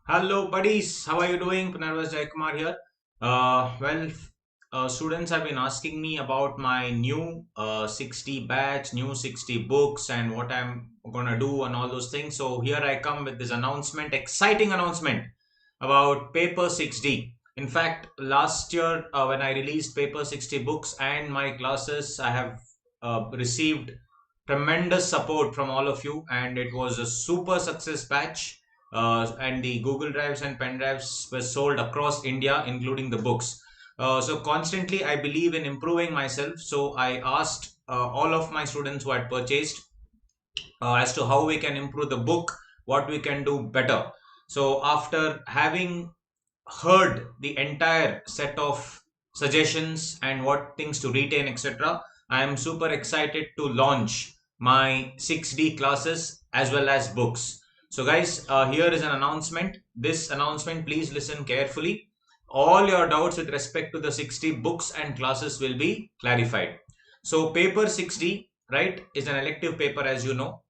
Hello, buddies. How are you doing? Punarvas Jayakumar here. Students have been asking me about my new 60 batch, new 60 books, and what I'm gonna do, and all those things. So here I come with this announcement, exciting announcement about Paper 6D. In fact, last year when I released Paper 60 books and my classes, I have received tremendous support from all of you, and it was a super success batch, and the Google Drives and pen drives were sold across India, including the books. So constantly, I believe in improving myself. So I asked all of my students who had purchased as to how we can improve the book, what we can do better. So after having heard the entire set of suggestions and what things to retain, etc., I am super excited to launch my 6D classes as well as books. So guys, here is an announcement. This announcement, please listen carefully. All your doubts with respect to the 60 books and classes will be clarified. So paper 60, right, is an elective paper, as you know.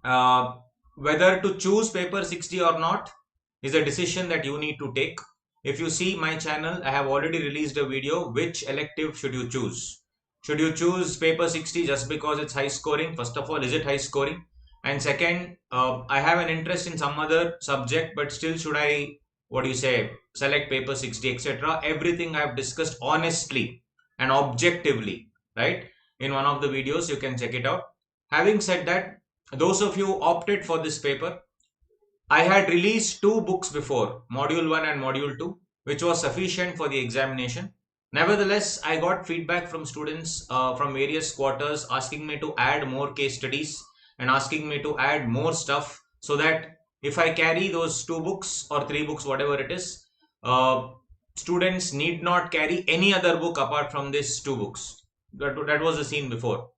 uh, Whether to choose paper 60 or not is a decision that you need to take. If you see my channel, I have already released a video. Which elective should you choose? Should you choose paper 60 just because it's high scoring? First of all, is it high scoring? And second, I have an interest in some other subject, but still should I, what do you say, select paper 60, etc. Everything I have discussed honestly and objectively, right? In one of the videos, you can check it out. Having said that, those of you opted for this paper, I had released two books before, Module 1 and Module 2, which was sufficient for the examination. Nevertheless, I got feedback from students from various quarters asking me to add more case studies and asking me to add more stuff, so that if I carry those two books or three books, whatever it is, uh, students need not carry any other book apart from these two books. That was the scene before.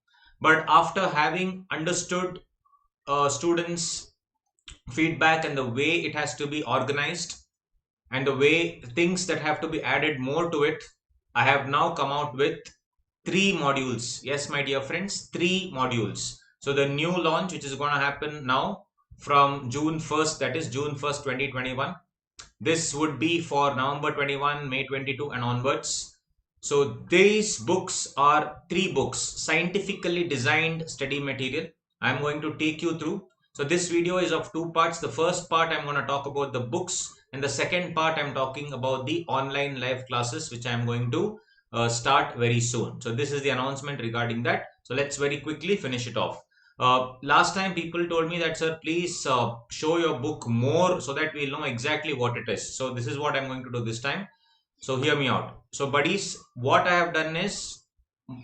But after having understood students' feedback and the way it has to be organized and the way things that have to be added more to it, I have now come out with three modules. Yes, my dear friends, three modules. So the new launch, which is going to happen now from June 1st, that is June 1st, 2021. This would be for November 21, May 22, and onwards. So these books are three books, scientifically designed study material. I'm going to take you through. So this video is of two parts. The first part, I'm going to talk about the books, and the second part, I'm talking about the online live classes, which I'm going to start very soon. So this is the announcement regarding that. So let's very quickly finish it off. Last time people told me that, sir, please show your book more so that we'll know exactly what it is. So this is what I'm going to do this time. So hear me out. So buddies, what I have done is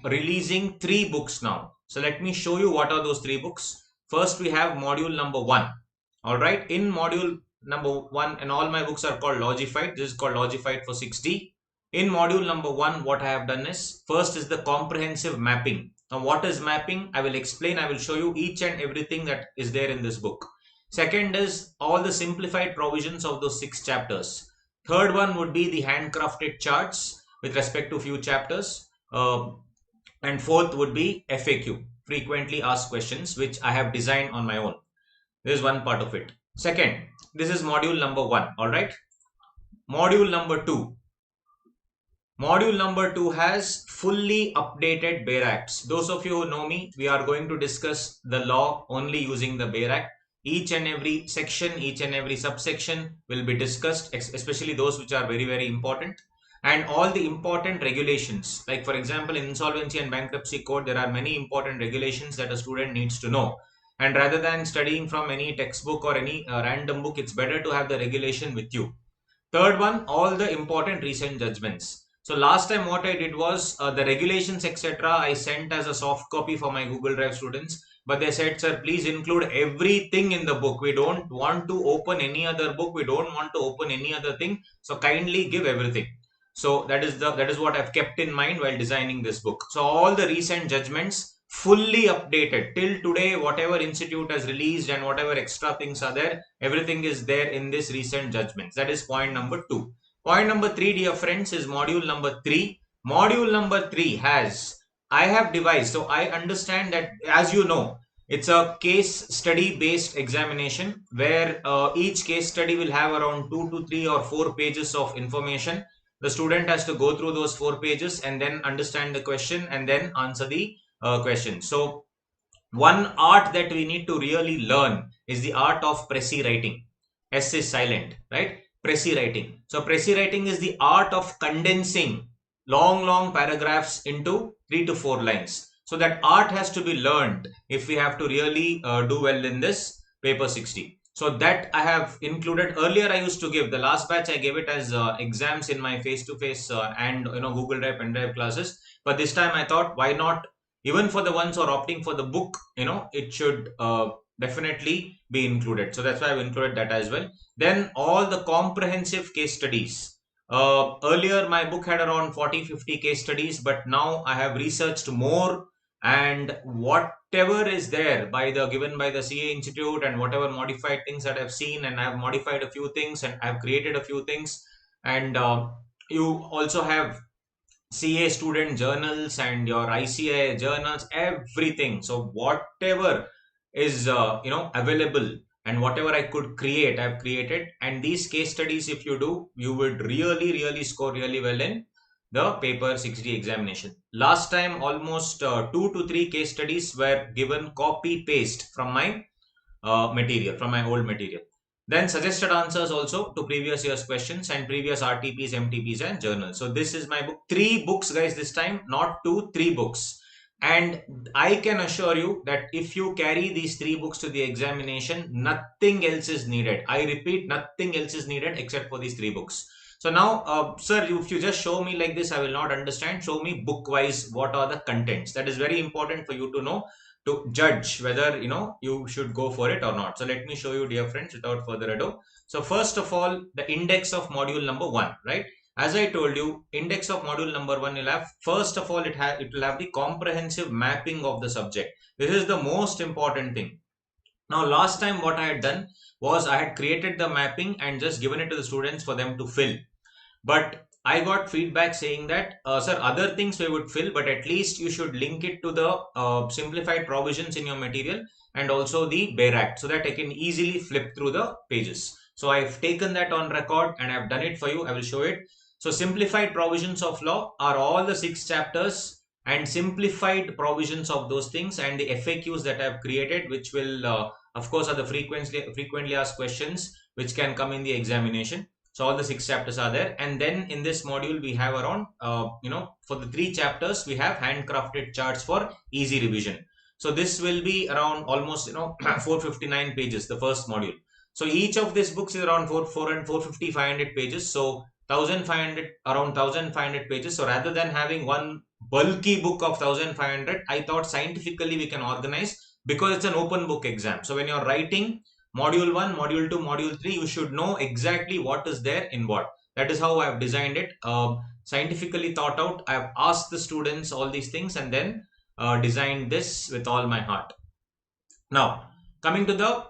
releasing three books now. So let me show you what are those three books. First, we have module number 1. All right. In module number 1, and all my books are called Logified. This is called Logified for 60. In module number 1, what I have done is, first is the comprehensive mapping. Now, what is mapping? I will explain. I will show you each and everything that is there in this book. Second is all the simplified provisions of those 6 chapters. Third one would be the handcrafted charts with respect to few chapters. And fourth would be FAQ, frequently asked questions, which I have designed on my own. This is one part of it. Second, this is module number 1. All right. Module number 2. Module number 2 has fully updated Bayer Acts. Those of you who know me, we are going to discuss the law only using the Bayer Act. Each and every section, each and every subsection will be discussed, especially those which are very, very important. And all the important regulations, like for example, in insolvency and bankruptcy code, there are many important regulations that a student needs to know. And rather than studying from any textbook or any random book, it's better to have the regulation with you. Third one, all the important recent judgments. So last time what I did was the regulations, etc. I sent as a soft copy for my Google Drive students, but they said, sir, please include everything in the book. We don't want to open any other book. We don't want to open any other thing. So kindly give everything. So that is what I've kept in mind while designing this book. So all the recent judgments fully updated till today, whatever institute has released and whatever extra things are there, everything is there in this recent judgments. That is point number 2. Point number 3, dear friends, is module number 3. Module number 3 has, I have devised, so I understand that, as you know, It's a case study based examination where each case study will have around 2 to 3 or 4 pages of information. The student has to go through those 4 pages and then understand the question and then answer the question. So one art that we need to really learn is the art of pressy writing. S is silent, right? Pressy writing. So pressy writing is the art of condensing long paragraphs into 3 to 4 lines. So that art has to be learned if we have to really do well in this paper 60. So that I have included. Earlier I used to give the last batch, I gave it as exams in my face to face and Google Drive pendrive classes. But this time I thought, why not, even for the ones who are opting for the book, it should definitely be included. So that's why I've included that as well. Then all the comprehensive case studies. Earlier my book had around 40-50 case studies, but now I have researched more, and whatever is there by the given by the CA Institute and whatever modified things that I've seen, and I've modified a few things and I've created a few things. And you also have CA student journals and your ICA journals, everything. So whatever is available and whatever I could create, I've created. And these case studies, if you do, you would really score really well in the paper 60 examination. Last time, almost 2 to 3 case studies were given copy paste from my material, from my old material. Then suggested answers also to previous year's questions and previous RTPs, MTPs and journals. So this is my book. 3 books guys this time, not 2, 3 books. And I can assure you that if you carry these 3 books to the examination, nothing else is needed. I repeat, nothing else is needed except for these 3 books. So now, sir, if you just show me like this, I will not understand. Show me book wise what are the contents. That is very important for you to know, to judge whether you should go for it or not. So let me show you, dear friends, without further ado. So first of all, the index of module number 1, right? As I told you, index of module number 1 will have, first of all, it will have the comprehensive mapping of the subject. This is the most important thing. Now last time what I had done was I had created the mapping and just given it to the students for them to fill. But I got feedback saying that, sir, other things we would fill, but at least you should link it to the simplified provisions in your material and also the Bare Act, so that I can easily flip through the pages. So I've taken that on record and I've done it for you. I will show it. So simplified provisions of law are all the 6 chapters and simplified provisions of those things, and the FAQs that I've created, which will, of course, are the frequently asked questions which can come in the examination. So all the 6 chapters are there. And then in this module, we have around, for the 3 chapters, we have handcrafted charts for easy revision. So this will be around almost, 459 pages, the first module. So each of these books is around 450, 500 pages. So 1500, around 1500 pages. So rather than having one bulky book of 1500, I thought scientifically we can organize, because it's an open book exam. So when you're writing module 1, module 2, module 3, you should know exactly what is there in what. That is how I've designed it, scientifically thought out. I've asked the students all these things and then designed this with all my heart. Now coming to the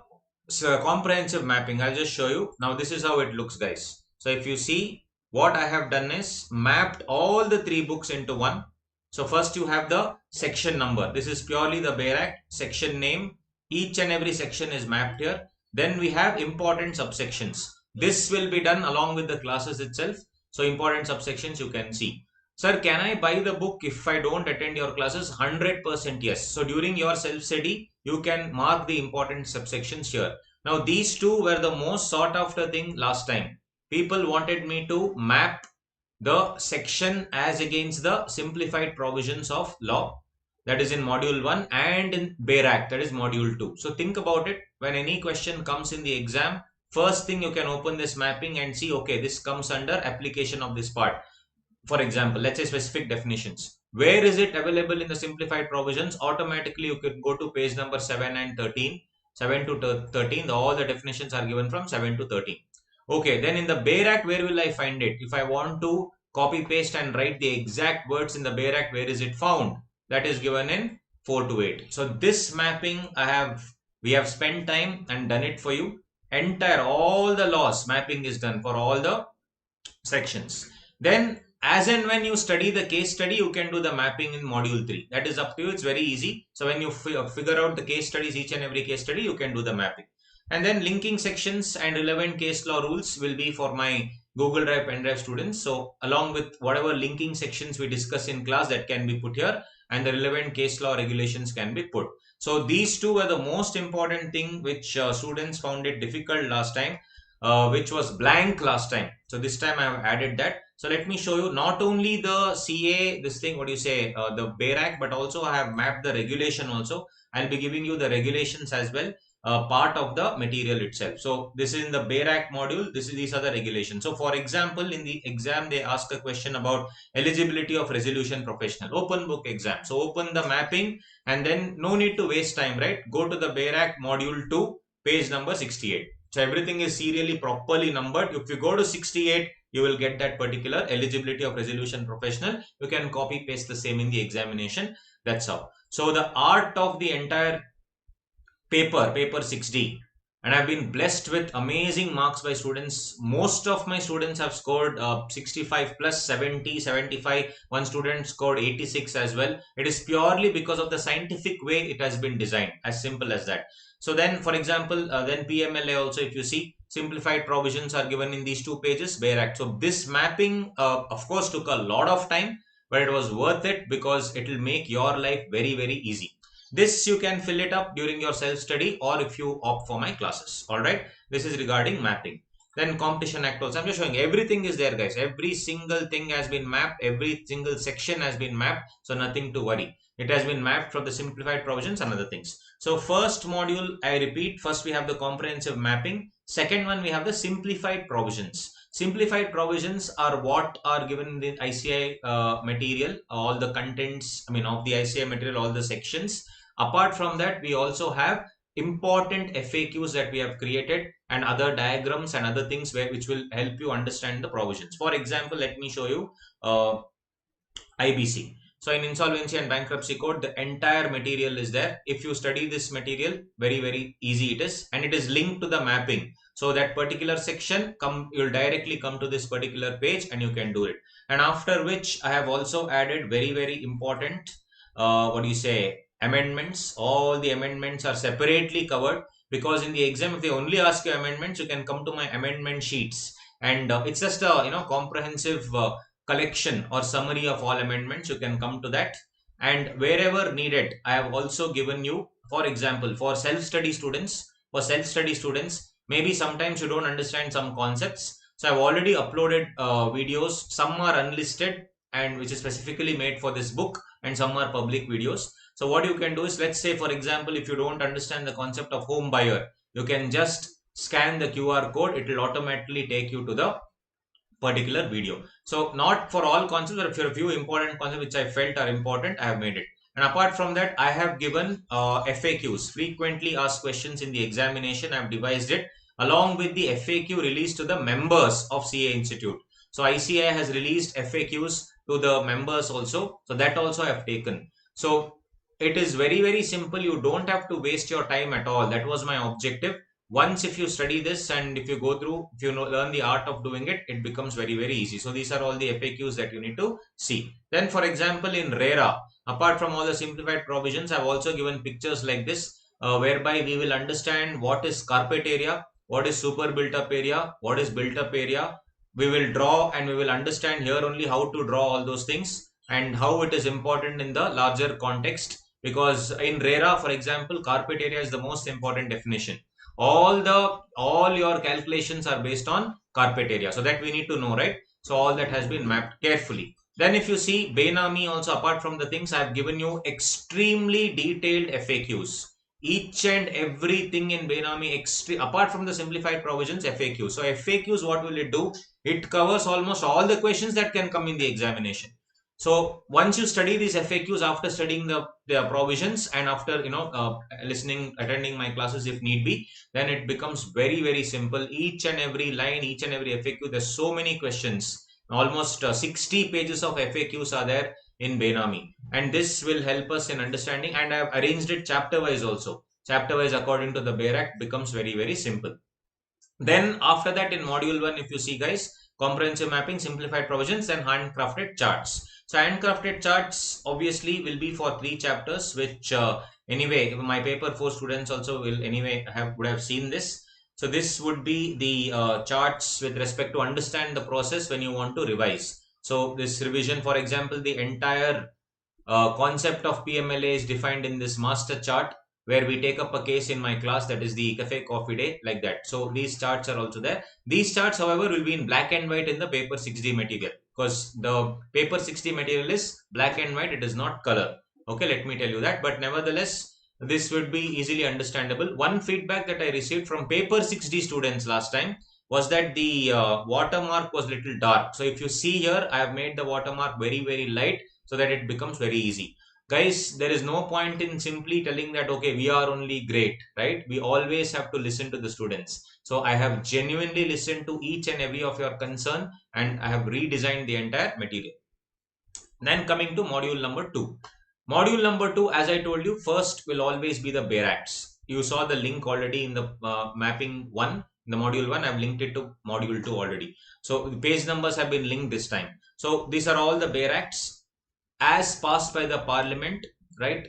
comprehensive mapping, I'll just show you. Now this is how it looks, guys. So if you see, what I have done is mapped all the 3 books into one. So first you have the section number. This is purely the Bare Act. Section name, each and every section is mapped here. Then we have important subsections. This will be done along with the classes itself. So important subsections you can see. Sir, can I buy the book if I don't attend your classes? 100% yes. So during your self-study, you can mark the important subsections here. Now these two were the most sought after thing last time. People wanted me to map the section as against the simplified provisions of law, that is in module 1, and in Bare Act, that is module 2. So think about it. When any question comes in the exam, first thing you can open this mapping and see, okay, this comes under application of this part. For example, let's say specific definitions. Where is it available in the simplified provisions? Automatically you can go to page number 7 and 13. 7 to 13, all the definitions are given from 7 to 13. Okay, then in the Bare Act, where will I find it? If I want to copy paste and write the exact words in the Bare Act, where is it found? That is given in 4 to 8. So this mapping we have spent time and done it for you. Entire, all the laws mapping is done for all the sections. Then as and when you study the case study, you can do the mapping in module 3. That is up to you. It's very easy. So when you figure out the case studies, each and every case study, you can do the mapping. And then linking sections and relevant case law rules will be for my Google Drive pendrive students. So along with whatever linking sections we discuss in class, that can be put here, and the relevant case law regulations can be put. So these two were the most important thing which students found it difficult last time, which was blank last time. So this time I have added that. So let me show you not only the CA, this thing, what do you say, the BERAC, but also I have mapped the regulation also. I'll be giving you the regulations as well, part of the material itself. So this is in the BERAC module. These are the regulations. So for example, in the exam, they ask a question about eligibility of resolution professional, open book exam. So open the mapping and then no need to waste time, right? Go to the BERAC module 2, page number 68. So everything is serially properly numbered. If you go to 68, you will get that particular eligibility of resolution professional. You can copy paste the same in the examination. That's how. So the art of the entire paper 6D, and I've been blessed with amazing marks by students. Most of my students have scored 65 plus, 70, 75. One student scored 86 as well. It is purely because of the scientific way it has been designed, as simple as that. So then, for example, then PMLA also, if you see, simplified provisions are given in these 2 pages, BERAC. So this mapping, of course, took a lot of time, but it was worth it because it will make your life very, very easy. This you can fill it up during your self-study or if you opt for my classes. Alright, this is regarding mapping. Then competition act also. I'm just showing everything is there, guys. Every single thing has been mapped. Every single section has been mapped. So nothing to worry. It has been mapped from the simplified provisions and other things. So first module, I repeat, first we have the comprehensive mapping. Second one, we have the simplified provisions. Simplified provisions are what are given in the ICI material, all the contents, of the ICI material, all the sections. Apart from that, we also have important FAQs that we have created and other diagrams and other things which will help you understand the provisions. For example, let me show you IBC. So in insolvency and bankruptcy code, the entire material is there. If you study this material, very, very easy it is, and it is linked to the mapping. So that particular section, you'll directly come to this particular page and you can do it. And after which I have also added very, very important, amendments. All the amendments are separately covered because in the exam, if they only ask you amendments, you can come to my amendment sheets, and it's just a comprehensive collection or summary of all amendments. You can come to that, and wherever needed, I have also given you, for example, for self-study students. Maybe sometimes you don't understand some concepts, so I've already uploaded videos. Some are unlisted and which is specifically made for this book, and some are public videos. So what you can do is, let's say for example, if you don't understand the concept of home buyer, you can just scan the QR code. It will automatically take you to the particular video. So not for all concepts, but for a few important concepts which I felt are important, I have made it. And apart from that, I have given FAQs, frequently asked questions in the examination. I have devised it along with the FAQ released to the members of CA Institute. So ICI has released FAQs to the members also. So that also I have taken. So it is very, very simple. You don't have to waste your time at all. That was my objective. Once if you study this and if you go through, if you learn the art of doing it, it becomes very, very easy. So these are all the FAQs that you need to see. Then for example, in RERA, apart from all the simplified provisions, I've also given pictures like this, whereby we will understand what is carpet area, what is super built up area, what is built up area. We will draw and we will understand here only how to draw all those things and how it is important in the larger context. Because in RERA, for example, carpet area is the most important definition. All your calculations are based on carpet area. So that we need to know, right? So all that has been mapped carefully. Then if you see Benami also, apart from the things, I have given you extremely detailed FAQs. Each and everything in Benami, apart from the simplified provisions, FAQs. So FAQs, what will it do? It covers almost all the questions that can come in the examination. So once you study these FAQs, after studying the provisions and after attending my classes if need be, then it becomes very, very simple. Each and every line, each and every FAQ, there's so many questions. Almost 60 pages of FAQs are there in Benami, and this will help us in understanding. And I have arranged it chapter wise also. Chapter wise according to the BERAC becomes very, very simple. Then after that in module 1, if you see guys, comprehensive mapping, simplified provisions, and handcrafted charts. So handcrafted charts obviously will be for 3 chapters, which anyway my paper 4 students also will anyway would have seen this. So this would be the charts with respect to understand the process when you want to revise. So this revision, for example, the entire concept of PMLA is defined in this master chart, where we take up a case in my class, that is the cafe coffee day, like that. So these charts are also there. These charts, however, will be in black and white in the paper 6D material, because the paper 6D material is black and white, it is not color. Okay, let me tell you that. But nevertheless, this would be easily understandable. One feedback that I received from paper 6D students last time was that the watermark was little dark. So if you see here, I have made the watermark very light, so that it becomes very easy. Guys, there is no point in simply telling that, okay, we are only great, right? We always have to listen to the students. So I have genuinely listened to each and every of your concern, and I have redesigned the entire material. Then coming to module number 2. Module number 2, as I told you, first will always be the bare acts. You saw the link already in the mapping 1, in the module 1. I've linked it to module 2 already. So the page numbers have been linked this time. So these are all the bare acts as passed by the parliament, right?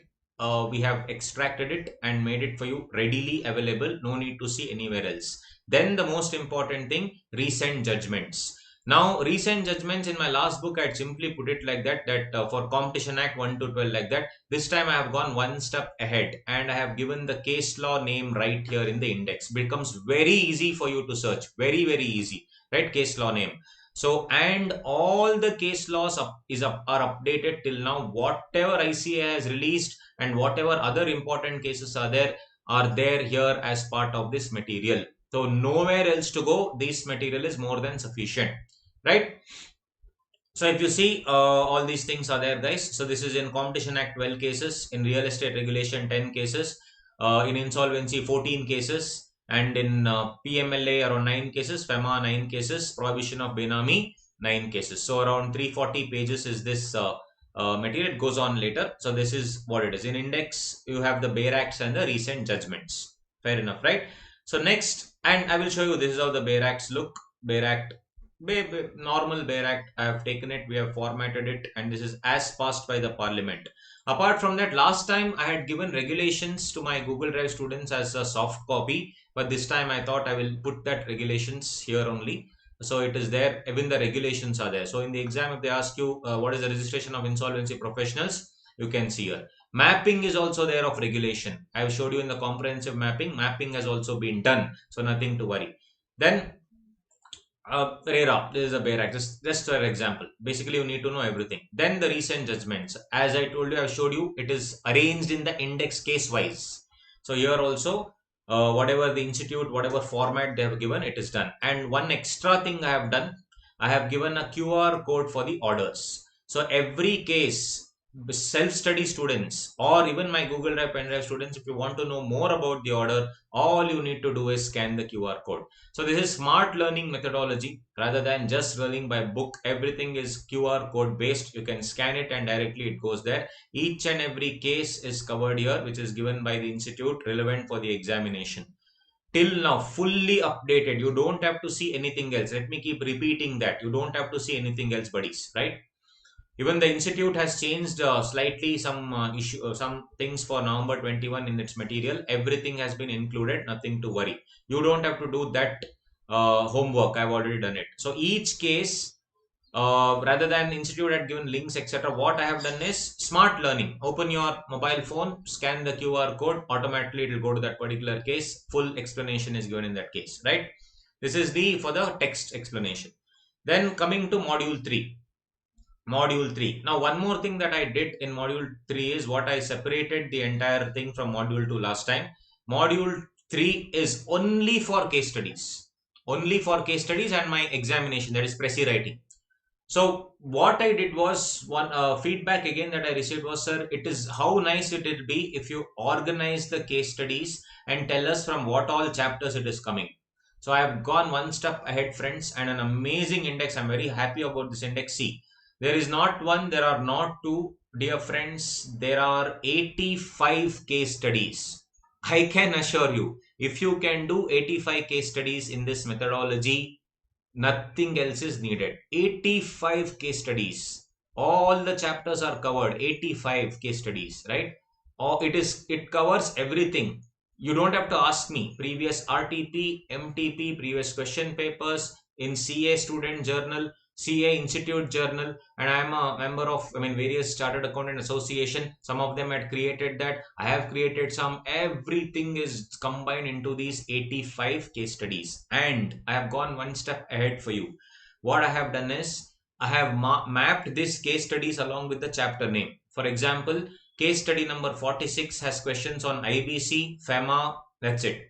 We have extracted it and made it for you readily available. No need to see anywhere else. Then the most important thing, recent judgments. Now, recent judgments, in my last book, I had simply put it like that, for Competition Act 1 to 12, like that. This time I have gone one step ahead, and I have given the case law name right here in the index. It becomes very easy for you to search. Very easy, right? Case law name. So, and all the case laws are updated till now. Whatever ICA has released and whatever other important cases are there here as part of this material. So nowhere else to go. This material is more than sufficient, right? So if you see, all these things are there, guys. So this is in Competition Act 12 cases, in Real Estate Regulation 10 cases, in Insolvency 14 cases, and in PMLA around 9 cases, FEMA 9 cases, Prohibition of Benami 9 cases. So around 340 pages is this material. It goes on later. So this is what it is. In index, you have the bare acts and the recent judgments. Fair enough, right? So next, and I will show you, this is how the bare acts look. Bare act, normal bare act. I have taken it, we have formatted it, and this is as passed by the parliament. Apart from that, last time I had given regulations to my Google Drive students as a soft copy, but this time I thought I will put that regulations here only. So it is there, even the regulations are there. So in the exam, if they ask you what is the registration of insolvency professionals, you can see here. Mapping is also there of regulation. I have showed you in the comprehensive mapping. Mapping has also been done, so nothing to worry. Then RERA, this is a bare act. Just for example, basically you need to know everything. Then the recent judgments, as I told you, I showed you, it is arranged in the index case wise. So here also, whatever the institute, whatever format they have given, it is done. And one extra thing I have done, I have given a QR code for the orders. So every case, self-study students or even my Google Drive pendrive students, if you want to know more about the order, all you need to do is scan the QR code. So this is smart learning methodology rather than just learning by book. Everything is QR code based. You can scan it and directly it goes there. Each and every case is covered here, which is given by the institute relevant for the examination. Till now, fully updated. You don't have to see anything else. Let me keep repeating that. You don't have to see anything else, buddies, right? Even the institute has changed slightly some things for November 21 in its material. Everything has been included, nothing to worry. You don't have to do that homework. I've already done it. So each case, rather than institute had given links, etc., what I have done is smart learning. Open your mobile phone, scan the QR code, automatically it will go to that particular case. Full explanation is given in that case, right? This is for the text explanation. Then coming to module 3. Module 3. Now, one more thing that I did in module 3 is what I separated the entire thing from module 2 last time. Module 3 is only for case studies. Only for case studies and my examination, that is Prezi writing. So what I did was, one feedback again that I received was, sir, it is how nice it will be if you organize the case studies and tell us from what all chapters it is coming. So I have gone one step ahead, friends, and an amazing index. I'm very happy about this index. See, there is not one, there are not two, dear friends, there are 85 case studies. I can assure you, if you can do 85 case studies in this methodology, Nothing else is needed. 85 case studies. All the chapters are covered. 85 case studies, right? Or it covers everything. You don't have to ask me. Previous RTP, MTP, previous question papers in CA Student Journal, CA Institute Journal, and I am a member of, various Chartered Accountant Association. Some of them had created that. I have created some. Everything is combined into these 85 case studies. And I have gone one step ahead for you. What I have done is I have mapped these case studies along with the chapter name. For example, case study number 46 has questions on IBC, FEMA, that's it.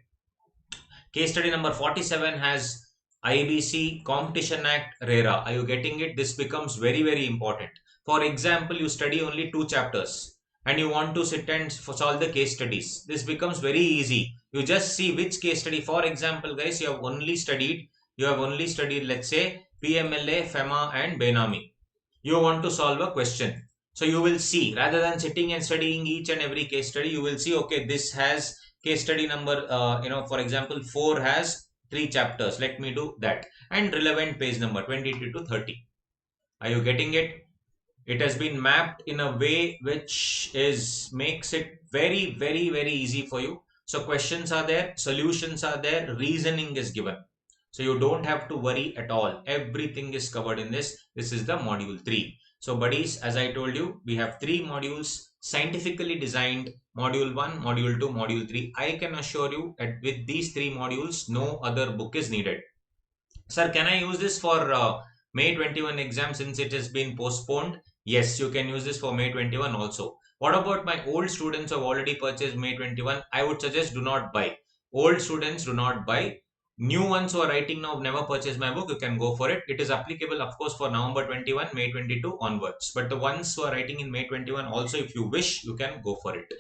Case study number 47 has IBC, Competition Act, RERA. Are you getting it? This becomes very, very important. For example, you study only 2 chapters and you want to sit and solve the case studies. This becomes very easy. You just see which case study. For example, guys, you have only studied, let's say, PMLA, FEMA, and Benami. You want to solve a question. So you will see, rather than sitting and studying each and every case study, you will see, okay, this has case study number, for example, 4 has 3 chapters. Let me do that. And relevant page number 22 to 30. Are you getting it? It has been mapped in a way which makes it very, very, very easy for you. So questions are there, solutions are there, reasoning is given. So you don't have to worry at all. Everything is covered in this. This is the module 3. So buddies, as I told you, we have 3 modules scientifically designed. Module 1, module 2, module 3. I can assure you that with these 3 modules, no other book is needed. Sir, can I use this for May 21 exam since it has been postponed? Yes, you can use this for May 21 also. What about my old students who have already purchased May 21? I would suggest do not buy. Old students do not buy. New ones who are writing now have never purchased my book, you can go for it. It is applicable, of course, for November 21, May 22 onwards. But the ones who are writing in May 21 also, if you wish, you can go for it.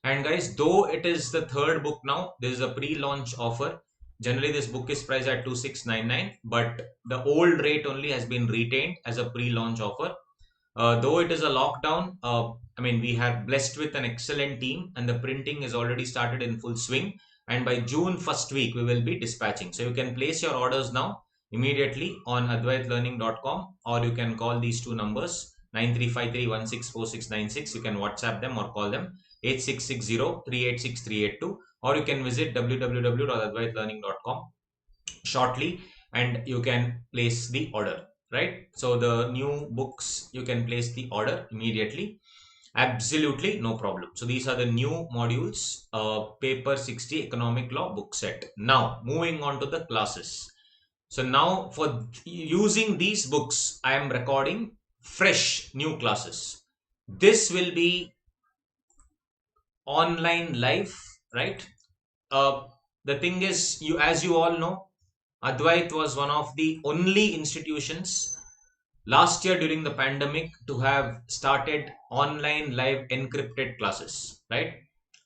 And guys, though it is the third book now, there is a pre-launch offer. Generally, this book is priced at 2699, but the old rate only has been retained as a pre-launch offer. Though it is a lockdown, we have blessed with an excellent team and the printing is already started in full swing. And by June first week, we will be dispatching. So you can place your orders now immediately on advaitlearning.com, or you can call these 2 numbers 9353164696. You can WhatsApp them or call them 8660386382, or you can visit www.advaitlearning.com shortly and you can place the order, right? So the new books, you can place the order immediately. Absolutely no problem. So these are the new modules, paper 60 economic law book set. Now moving on to the classes. So now for using these books, I am recording fresh new classes. This will be online live, right? The thing is, as you all know, Advait was one of the only institutions last year during the pandemic to have started online live encrypted classes, right?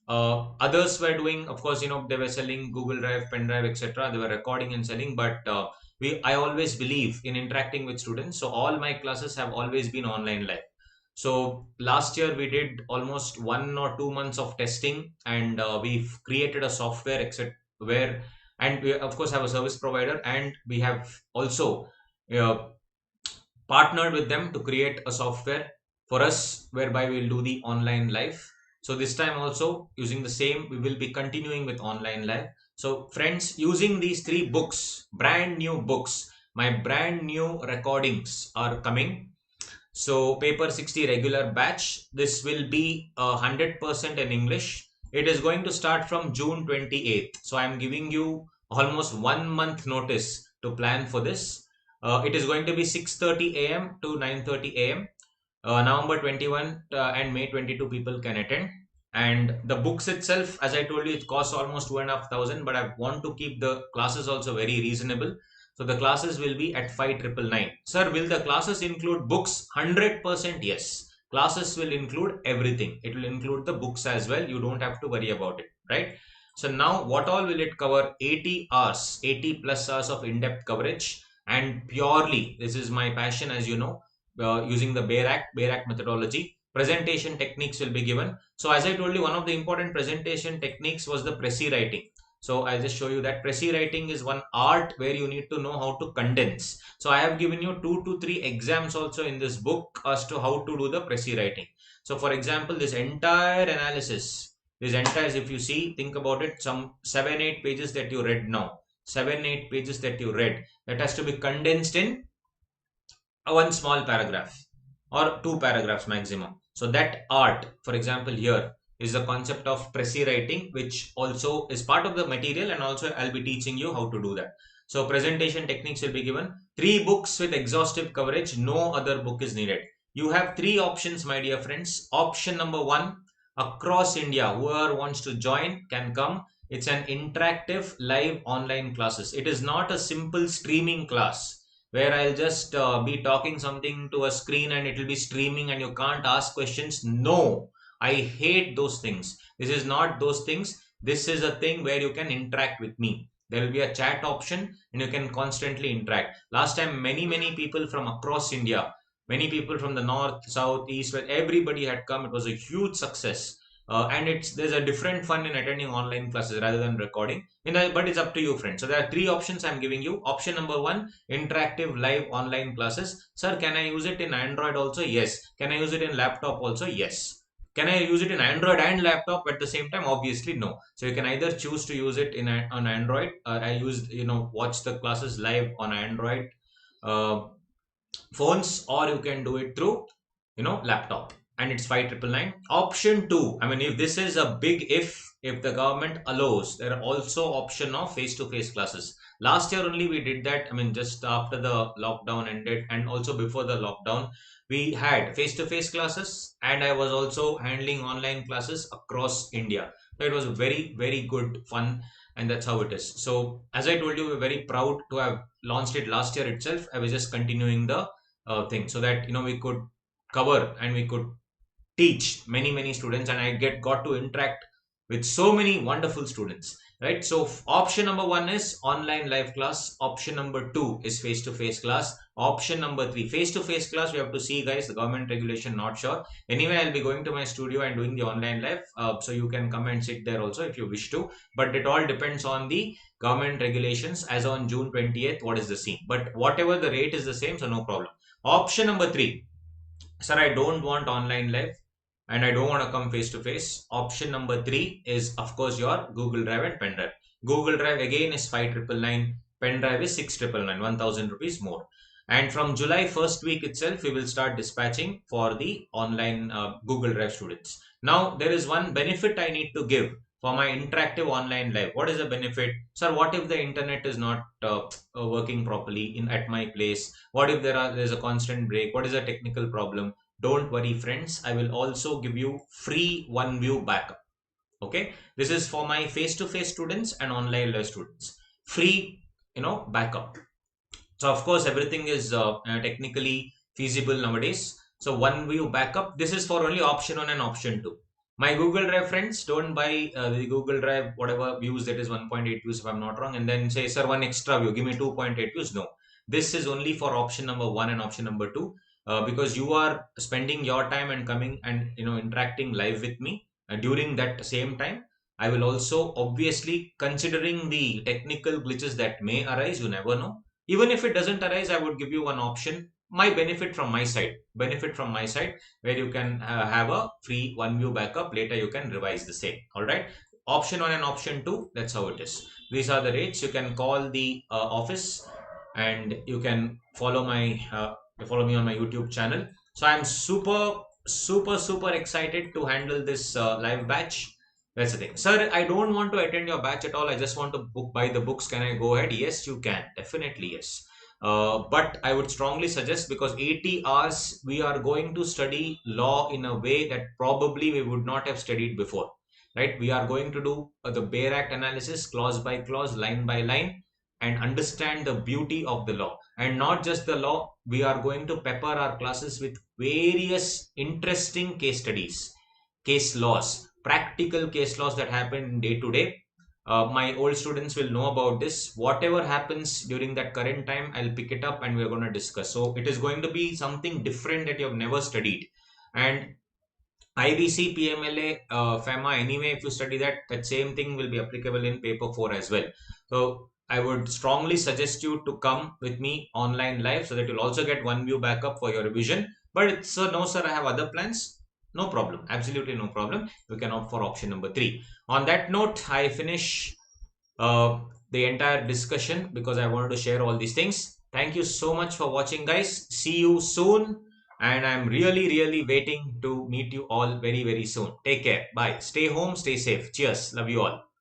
Others were doing, of course, they were selling Google Drive, pendrive, etc. They were recording and selling, but I always believe in interacting with students. So all my classes have always been online live. So last year we did almost 1 or 2 months of testing, and we've created a software, etc. And we of course have a service provider, and we have also uh, partnered with them to create a software for us whereby we will do the online live. So this time also using the same, we will be continuing with online live. So friends, using these 3 books, brand new books, my brand new recordings are coming. So paper 60 regular batch, this will be 100% in English. It is going to start from June 28th. So I am giving you almost 1 month notice to plan for this. It is going to be 6:30 a.m. to 9:30 a.m. November 21 and May 22 people can attend. And the books itself, as I told you, it costs almost 2,500, but I want to keep the classes also very reasonable. So the classes will be at 5,999. Sir, will the classes include books? 100% yes. Classes will include everything. It will include the books as well. You don't have to worry about it, right? So now what all will it cover? 80 hours, 80 plus hours of in-depth coverage, and purely, this is my passion, as you know, using the BERAC methodology. Presentation techniques will be given. So as I told you, one of the important presentation techniques was the Prezi writing. So I'll just show you that Prezi writing is one art where you need to know how to condense. So I have given you 2 to 3 exams also in this book as to how to do the Prezi writing. So for example, this entire analysis, this entire, if you see, think about it, some 7 8 pages that you read now, 7 8 pages that you read, that has to be condensed in one small paragraph or 2 paragraphs maximum. So that art, for example, here is the concept of Prezi writing, which also is part of the material, and also I'll be teaching you how to do that. So presentation techniques will be given. 3 books with exhaustive coverage. No other book is needed. You have 3 options, my dear friends. Option number 1, across India, whoever wants to join can come. It's an interactive live online classes. It is not a simple streaming class where I'll just be talking something to a screen and it will be streaming and you can't ask questions. No, I hate those things. This is not those things. This is a thing where you can interact with me. There will be a chat option and you can constantly interact. Last time, many people from across India, many people from the north, south, east, where everybody had come. It was a huge success. And there's a different fun in attending online classes rather than recording. But it's up to you, friends. So there are 3 options I'm giving you. Option number 1, interactive live online classes. Sir, can I use it in Android also? Yes. Can I use it in laptop also? Yes. Can I use it in Android and laptop at the same time? Obviously, no. So you can either choose to use it on Android. I used, watch the classes live on Android uh, phones, or you can do it through laptop, and it's 5999. Option 2, I mean, if this is a big if the government allows, there are also option of face to face classes. Last year only we did that. I mean, just after the lockdown ended and also before the lockdown, we had face to face classes, and I was also handling online classes across India. So it was very good fun, and that's how it is. So as I told you, we're very proud to have launched it last year itself. I was just continuing the thing so that we could cover and we could teach many students, and I got to interact with so many wonderful students, right? So option number 1 is online live class. Option number 2 is face to face class. Option number 3, face to face class, we have to see, guys, the government regulation, not sure. Anyway, I'll be going to my studio and doing the online live, so you can come and sit there also if you wish to, but it all depends on the government regulations as on June 20th, what is the scene. But whatever, the rate is the same, so no problem. Option number 3, sir, I don't want online live and I don't want to come face to face. Option number 3 is, of course, your Google Drive and pendrive. Google Drive again is 5999, pendrive is 6999, 1000 rupees more. And from July first week itself, we will start dispatching for the online Google Drive students. Now, there is one benefit I need to give for my interactive online live. What is the benefit? Sir, what if the internet is not working properly at my place? What if there's a constant break? What is a technical problem? Don't worry, friends. I will also give you free one view backup. Okay, this is for my face-to-face students and online live students. Free, backup. So of course, everything is technically feasible nowadays. So one view backup. This is for only option 1 and option 2. My Google Drive friends, don't buy the Google Drive whatever views, that is 1.8 views if I'm not wrong, and then say, sir, one extra view, give me 2.8 views. No, this is only for option number 1 and option number 2, because you are spending your time and coming and interacting live with me during that same time. I will also, obviously, considering the technical glitches that may arise, you never know. Even if it doesn't arise, I would give you one option, my benefit from my side, where you can have a free one view backup. Later you can revise the same. All right, option 1 and option 2, that's how it is. These are the rates. You can call the office, and you can follow me on my YouTube channel. So I'm super excited to handle this live batch. That's the thing. Sir, I don't want to attend your batch at all. I just want to buy the books. Can I go ahead? Yes, you can. Definitely, yes. But I would strongly suggest, because 80 hours we are going to study law in a way that probably we would not have studied before. Right? We are going to do the Bare Act analysis, clause by clause, line by line, and understand the beauty of the law. And not just the law, we are going to pepper our classes with various interesting case studies, case laws, practical case laws that happen day to day. My old students will know about this. Whatever happens during that current time, I'll pick it up and we're going to discuss. So it is going to be something different that you have never studied. And IBC, PMLA, FEMA, anyway, if you study that, that same thing will be applicable in paper 4 as well. So I would strongly suggest you to come with me online live so that you'll also get one view backup for your revision. But it's no, sir, I have other plans. No problem. Absolutely no problem. You can opt for option number 3. On that note, I finish uh, the entire discussion because I wanted to share all these things. Thank you so much for watching, guys. See you soon. And I'm really, really waiting to meet you all very, very soon. Take care. Bye. Stay home. Stay safe. Cheers. Love you all.